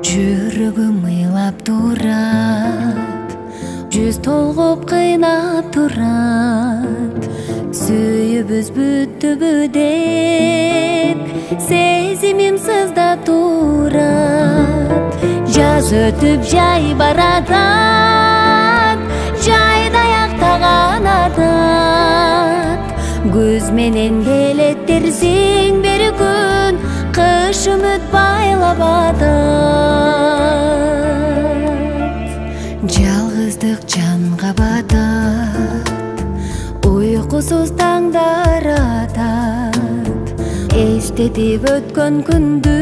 Жүрөгүм ыйлап турат, жүз толгоп кыйнап турат. Сүйүбүз бүттүбү деп, сезимим сыздап турат. Жаз өтүп жай баратат, жайда аяктаган атат. Күз менен келет дерсиң бир күн, кыш үмүт байлап атат. Жалгыздык жанга батат, уйкусуз таңдар атат. Эстетип өткөн күндү,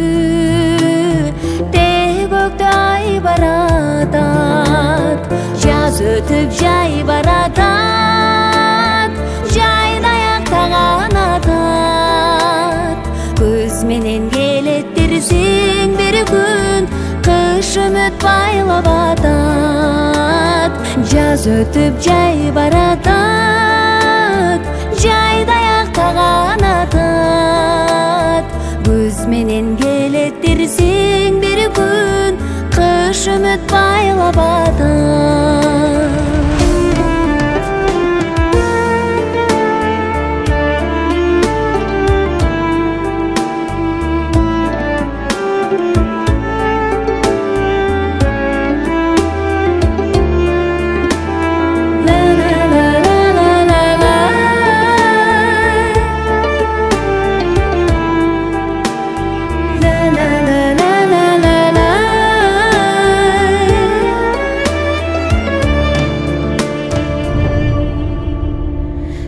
көктө ай баратат. Жаз өтүп жай баратат, жайда аяктаган атат. Күз менен келет дерсиң бир күн, кыш үмүт байлап атат. Жаз өтүп жай баратат, жайда аяктаган атат. Күз менен келет дерсиң бир күн, кыш үмүт байлап атат.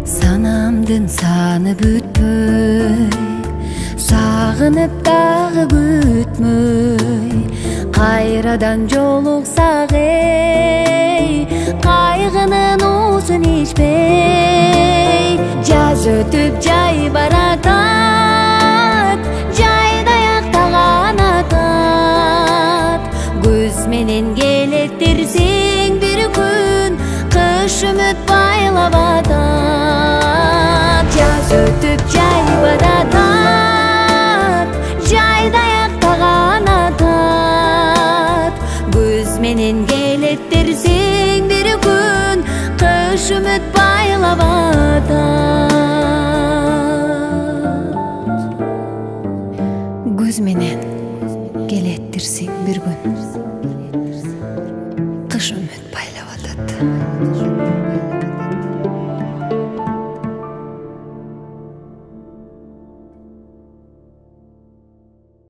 Санамдын саны бүтпөй, сагынып дагы күтмөй. Кайрадан жолуксак эй, кайгынын уусун ичпей. Жаз өтүп жай баратат, жайда аяктаган атат. Күз менен келет дерсиң бир күн, кыш үмүт байлап атат. Жаз өтүп жай баратат, жайда аяктаган атат. Күз менен келет дерсиң бир күн, кыш үмүт байлап атат. Күз менен келет дерсиң бир күн, кыш үмүт байлап атат.